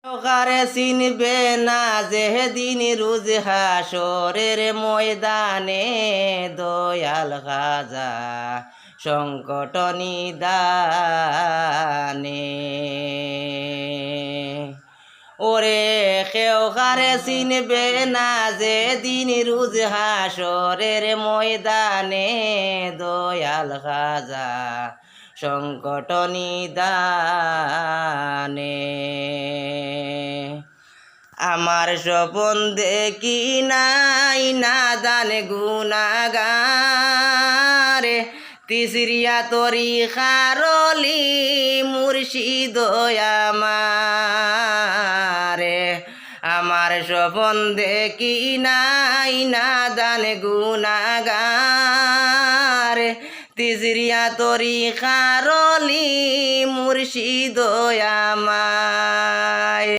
কারে চিনবে না যেদিন রোজ হাসরের ময়দানে দয়াল খাজা সংকট নিদানে। ওরে কেউ কারে চিনবে না যেদিন রোজ হাসরের ময়দানে দয়াল খাজা সংকট নিদানে। আমার স্বপন দেখি নাই না দান গুনাগারে তিসরিয়া তরি খারলি মুর্শিদ আমারে। আমার স্বপন দেখি নাই না দান গুনাগারে তিসরিয়া তরি খারলি মুর্শিদ আমার।